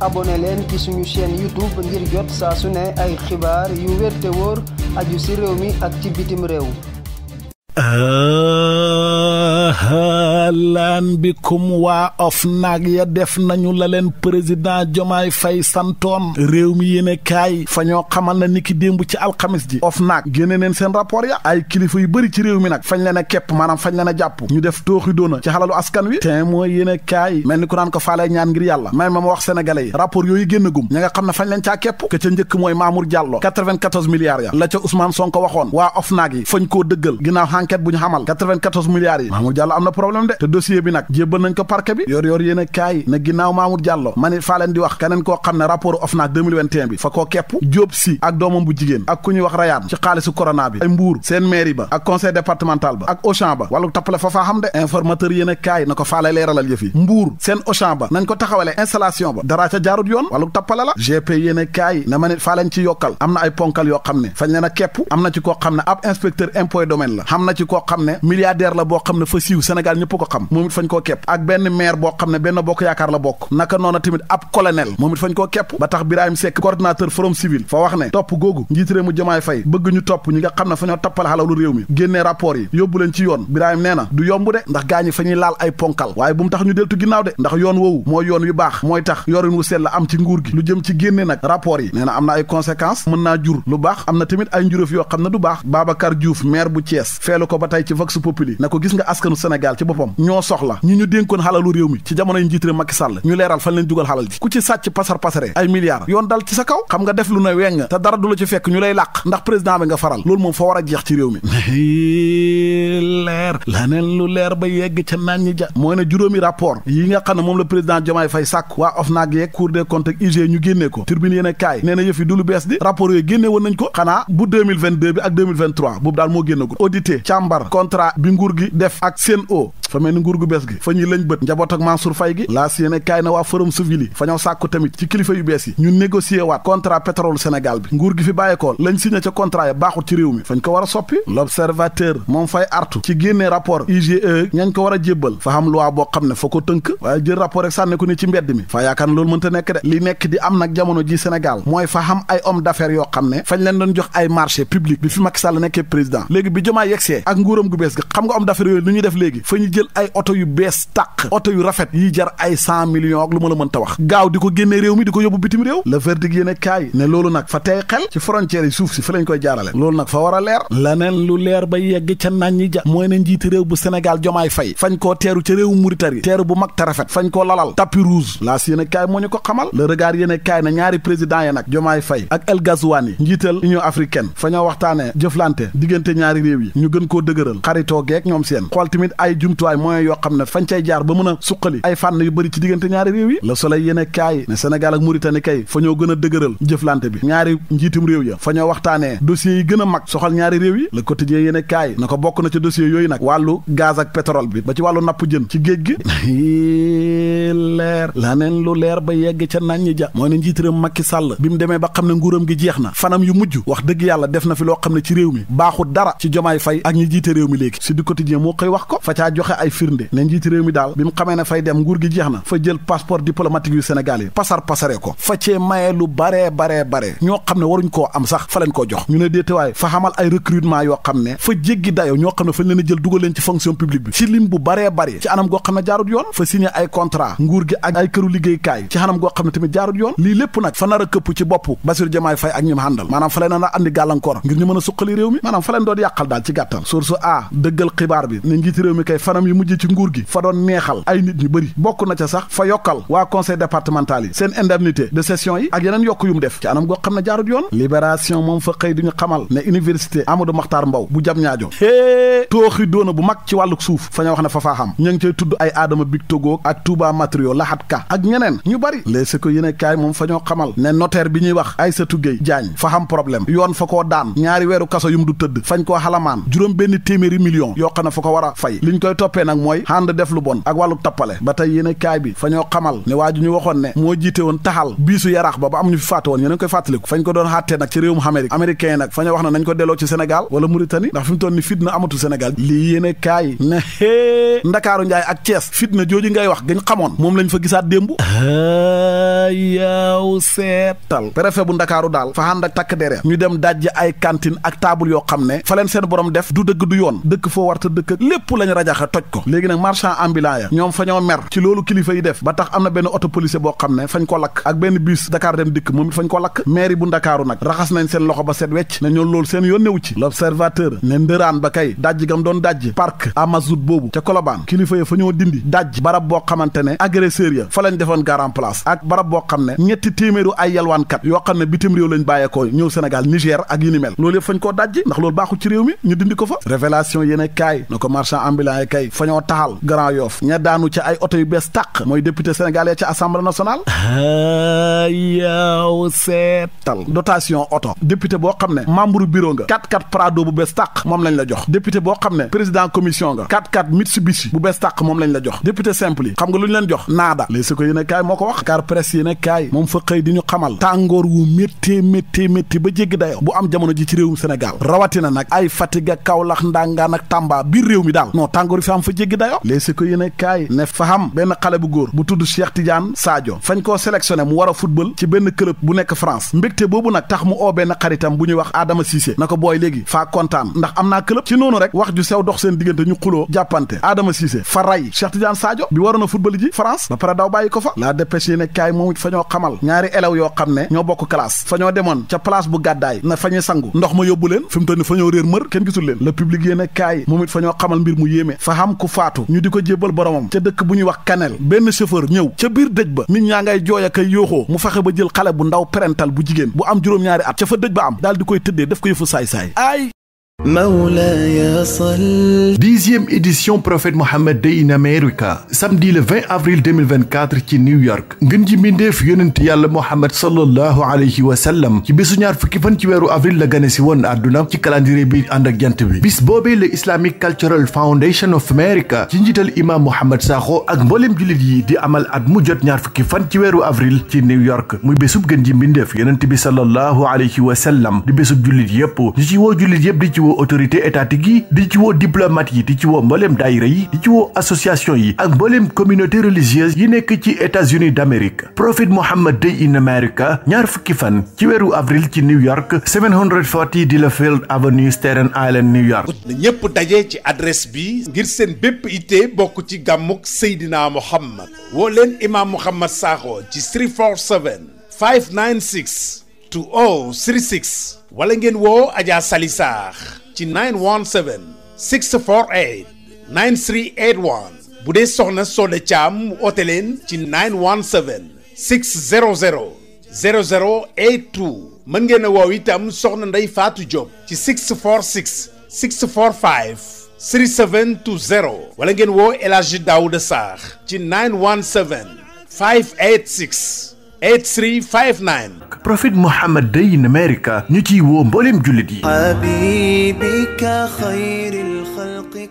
abonné leen ci suñu chaîne YouTube ngir jot saa su ne ay xibaar yu wér te wóor aju ci réew mi ak ci bitim réew. ahlan bikum waa OFNAC ya def nañu la leen président Diomaye Faye santoon réew mi yéene kaay fa ñoo xamal na niki démb ci alxamis ji OFNAC génne neen seen rapport ya ay kilifa yu bëri ci réew mi nag fañ leen a képp maanaam fañ leen a jàpp ñu def tooxi doona ci xalalu askan wi te mooy yéene kaay mel ni ku naan ko faalee ñaan ngir yàlla may ma wax sénégalais yi rapport yooyu génn gum ña nga xam ne fañ leen caa képp ke ca njëkk mooy Mamour Diallo 94 milliards ya la ca Ousmane Sonko waxoon waa OFNAC yi fañ koo dëggal ginnaaw enquête bu ñu xamal 94 milliards yi Mamour Diallo am na problème de te dossier bi nag jébbal nañ ko parquet bi yor yéen a kaay na ginnaaw Mamour Diallo ma ni faa leen di wax keneen koo xam ne rapport OFNAC 2021 bi fa koo kepp Diop Sy ak doomam bu jigéen ak ku ñuy wax Rayane ci xaalisu corona bi ay Mbour seen mairie ba ak conseil départemental ba ak Auchan ba wàllu tappale fa faa xam de informateur yéen a kaay na ko faa lay leeralal yëf yi Mbour seen Auchan ba nañ ko taxawale installation ba dara ca jaarut yoon wàllu tappale la GP yéen a kaay na ma ni faa leen ci yokkal am na ay ponkal yoo xam ne fañ leen a kepp am na ci koo xam ne ab inspecteur impôt domaine la xam na ci koo xam ne milliardaire la boo xam ne fa siiw Sénégal ñëpp ko xam moom it fañ koo kepp ak benn maire boo xam ne benn bokk yaakaar la bokk naka noona tamit ab colonel moom it fañ koo kepp ba tax Birahim Seck coordinateur forum civil fa wax ne topp googu njiit réew mu Diomaye Faye bëgg ñu topp ñi nga xam ne fa ñoo toppal xalalu réew mi génnee rapport yi yóbbu leen ci yoon Birahim nee na du yomb de ndax gaa ñi fa ñuy laal ay ponkal waaye bu mu tax ñu deltu ginnaaw de ndax yoon woowu mooy yoon wi baax mooy tax yorin wu sell la am ci nguur gi lu jëm ci génne nag rapport yi nee na am na ay conséquences mën naa jur lu baax am na tamit ay njuróof yoo xam ne du baax Babacar Diouf maire bu Thiès feelu ko ba tey ci Vox Populi na ko gis nga askanu Sénégal ci boppam ñoo soxla ñi ñu dénkoon xalalu réew mi ci jamonoy njiit réew Macky Sall ñu leeral fan leen dugal xalal ji ku ci sàcc pasare ay milliards yoon dal ci sa kaw xam nga def lu ne weng te dara du la ci fekk ñu lay làq ndax président bi nga faral loolu moom fa war a jeex ci réew mi leer laneen lu leer ba yegg ca naan ñi ja mooy ne juróomi rapport yi nga xam ne moom la président Diomaye Faye sàkk waa OFNAC yeeg Cour des comptes ak IG ñu génnee ko Tribune yéen a kaay nee na yëf yi du lu bees di rapport yooyu génnee woon nañ ko xanaa bu 2022 bi ak 2023 boobu daal moo génnagul audité càmbar contrat bi nguur gi def ak Sen'Eau fa mel ni nguur gu bees gi fa ñuy lañ bët njaboot ak Mansour Faye gi laas yéene kaay na waa forum civil yi fa ñoo sàkku tamit ci kilifa yu bees yi ñu négocier waat contrat pétrole Sénégal bi nguur gi fi bàyyeekoo lañ signé ca contrat ya baaxut ci réew mi fañ ko war a soppi l'observateur moom fay artu ci génnee rapport IGE ñañ ko war a jébbal fa xam loi boo xam ne fa ko tënk waaye jël rapport rek sànne ko ni ci mbedd mi fa yaakaar na loolu mënta nekk de li nekk di am nag jamono ji Sénégal mooy fa xam ay homme d'affaires yoo xam ne fañ leen doon jox ay marché public bi fi Macky Sall nekkee président léegi bi Diomaye yegsee ak nguuram gu bees gi xam nga homme d'affaires yooyu lu ñuy def léegi fa ñu jël ay oto yu bees tàq oto yu rafet yi jar ay 100 millions ak lu ma la mën ta wax gaaw di ko génnee réew mi di ko yóbbu bitim réew le verdict yéene kaay ne loolu nag fa tey xel ci frontières yi suuf si fa lañ koy jaarale loolu nag fa war a leer laneen lu leer ba yegg ca naan ñi ja mooy ne njiiti réew bu Sénégal Diomaye Faye fañ koo teeru ca réewu Mauritanie teeru bu mag te rafet fañ koo lalal tapis rouge laas yéene kaay moo ñu ko xamal le regard yéene kaay na ñaari président ya nag Diomaye Faye ak El Ghazouani njiital Union africaine fa ñoo waxtaane jëflante diggante ñaari réew yi ñu gën koo dëgëral xaritoo geek ñoom seen xool tamit ay jumtuwaay moyens yoo xam ne fañ cay jaar ba mën a suqali ay fànn yu bëri ci diggante ñaari réew yi Le Soleil yéene kaay ne Sénégal ak Mauritanie kay fa ñoo gën a dëgëral jëflante bi ñaari njiitum réew ya fa ñoo waxtaanee dossiers yi gën a mag soxal ñaari réew yi Le Quotidien yéene kaay na ko bokk na ci dossiers yooyu nag wàllu gaz ak pétrole bi ba ci wàllu napp jën ci géej gi leer laneen lu leer ba yegg ca nañ ñi ja mooy ne njiit réew Macky Sall bi mu demee ba xam ne nguuram gi jeex na fanam yu mujj wax dëgg yàlla def na fi loo xam ne ci réew mi baaxul dara ci Diomaye Faye ak ñi jiite réew mi léegi si du Quotidien moo koy wax ko fa caa joxe ay firnde ne njiit réew mi daal bi mu xamee ne fay dem nguur gi jeex na fa jël passeport diplomatique yu Sénégal yi pasare ko fa cee maye lu bare ñoo xam ne waruñ koo am sax fa leen koo jox ñu ne déetewaay fa xamal ay recrutement yoo xam ne fa jéggi dayo ñoo xam ne fañ leen a jël dugal leen ci fonction publique bi ci lim bu bare ci anam goo xam ne jaarut yoon fa signé ay contrat nguur gi ak ay këru liggéeykaay ci anam goo xam ne tamit jaarut yoon lii lépp nag fa nar a këpp ci bopp Bassirou Diomaye Faye ak ñi mu àndal maanaam fa leen na andi gàllankoor ngir ñu mën a suqali réew mi maanaam fa leen doon yàqal daal ci gàttal source a dëggal xibaar bi ne njiiti réew mi kay fanam yu mujj ci nguur gi fa doon neexal ay nit ñu bëri bokk na ca sax fa yokkal waa conseil départemental yi seen indemnité de session yi ak yeneen yokk yu mu def ci anam goo xam ne jaarut yoon libération moom fa xëy duñu xamal ne université Amadou Mahtar Mbow bu Diamniadio tooxi doona bu mag ci wàllu suuf fa ñoo wax ne fa faa xam ña ngi cay tudd ay Adama Big Togo ak Touba Matériaux Lahat Ka ak ñeneen ñu bari léegi ko yéene kaay moom fa ñoo xamal ne notaire bi ñuy wax Aïssatou Gueye Diagne fa xam problème yoon fa koo daan ñaari weeru kaso yu mu du tëdd fañ koo xalamaan juróom benn téeméeri million yoo xam ne fa ko war a fay liñ koy toppee toppee nag mooy ànd def lu bon ak wàllu tappale ba tey yéen kaay bi fa ñoo xamal ne waa ju ñu waxoon ne moo jiite woon taxal biisu yaraax ba am ñu fi faatu woon yéen a ngi koy fàttaliku fañ ko doon xàttee nag ci réewum Amérique américain yi nag fa ñoo wax ne nañ ko delloo ci Sénégal wala Mauritanie ndax fi mu toll ni fitna amatul Sénégal lii yéen kaay ne hee Ndakaaru Njaay ak Thiès fitna jooju ngay wax gañ xamoon moom lañ fa gisaat démb yaw seetal préfet bu Ndakaaru daal fa ànd ak takk dere ñu dem dajji ay cantine ak table yoo xam ne fa leen seen borom def du dëgg du yoon dëkk foo warta dëkk ak lépp lañ rajaxe toj ko léegi nag marchand ambulant ya ñoom fa ñoo mer ci loolu kilifa yi def ba tax am na benn auto policier boo xam ne fañ ko lakk ak benn bus Dakar dem dikk moom it fañ ko lakk mairie bu Ndakaaru nag raxas nañ seen loxo ba set wecc ne ñoom loolu seen yoon newu ci l'observateur ne ndëraan ba kay dajj gam doon dajj parc Amazout boobu ca Colobane kilifa ya fa ñoo dindi dajj barab boo xamante ne agresseur ya fa lañ defoon garan place ak barab boo xam ne ñetti téeméeru ay yalwaankat yoo xam ne bitim réew lañ bàyyeekoo ñëw Sénégal Niger ak yi ni mel loolu yëpp fañ koo dajj ndax loolu baaxul ci réew mi ñu dindi ko fa révélation yéene kaay na ko marchand ambulant yi kay fa ñoo taxal Grand Yoff ña daanu ca ay oto yu bees tàq mooy député sénégalais ca assemblée nationale yaw seetal dotation oto député boo xam ne membre bureau nga 4x4 Prado bu bees tàq moom lañ la jox député boo xam ne président commission nga 4x4 Mitsubishi bu bees tàq moom lañ la jox député simple yi xam nga lu ñu leen jox naada léegi si ko yéene kaay moo ko wax car presse yéene kaay moom fa xëy di ñu xamal tàngoor wu métti ba jéggi dayo bu am jamono ji ci réewum Sénégal rawatina nag ay Fatick ak Kaolack Ndangaan ak Tamba biir réew mi daal non tàngoor yi fi am fa jéggi dayo léegi si ko yéene kaay ne fa xam benn xale bu góor bu tudd Cheikh Tidiane Sadio fañ koo sélectionné mu war a football ci benn club bu nekk France mbégte boobu nag tax mu oo benn xaritam bu ñuy wax Adama Cissé na ko booy léegi faa kontaan ndax am naa club ci noonu rek wax ju sew dox seen diggante ñu xuloo jàppante Adama Cissé fa ray Cheikh Tidiane Sadio bi waroon a football ji France ba pare daw bàyyi ko fa la dépêche yéene kaay moom it fa ñoo xamal ñaari élèves yoo xam ne ñoo bokk classe fa ñoo demoon ca place bu gàddaay na fa ñuy sangu ndox ma yóbbu leen fi mu toll ni fa ñoo réer mër kenn gisul leen le public yéene kaay moom it fa ñoo xamal mbir mu yéeme fa xam ku faatu ñu di ko jébbal boromam ca dëkk bu ñuy wax Kanel benn chauffeur ñëw ca biir dëj ba nit ñaa ngay jooy ak ay yooxoo mu fexe ba jël xale bu ndaw parental bu jigéen bu am juróom-ñaari at ca fa dëj ba am daal di koy tëddee def ko yëfu saay-saay ay Mawlaya Sall. 10e édition Prophète Mohammed Day in America samedi le 20 avril 2024 ci New York ngën ji mbindeef yonent yàlla Mohammed sallallahu alayhi wa sallam ci bésu ñaar fukki fan ci weeru avril la gane si woon àdduna ci calendrier bi ànd ak jant bi bis boobee le Islamic Cultural Foundation of America ci njiital imam Mohamed Sakho ak mbooleem jullit yi di amal at mu jot ñaar fukki fan ci weeru avril ci New York muy bésub gën ji mbindeef yonent bi sallallahu alayhi wa sallam di bésub jullit yépp ñu ci woo jullit yépp di ci woo autorité étatique yi di ci woo diplomate yi di ci woo mbooleem daayira yi di ci woo association yi ak mbooleem communauté religieuse yi nekk ci États-Unis d'Amérique Prophet Muhammad Day in America ñaar fukki fan ci weeru avril ci New York 740 Delafield Avenue Staten Island New York na ñépp daje ci adresse bi ngir seen bépp ité bokk ci gàmmuk Seydina Muhammad woo leen imam Mohamed Sakho ci 347 596 2036 wala ngeen woo Adja Sali Sarr ci 917 648 9381 bu dee soxna Soda Thiam oote leen ci 917 600 0082 mën ngeen a woow itam soxna Ndey Fatou Diop ci 646 645 3720 wala ngeen woo El Hadji Daouda Sarr ci 917 586 8359 Prophet Muhammad Day in America ñu ciy woo mbooleem jullit yi habibika khayril khalqi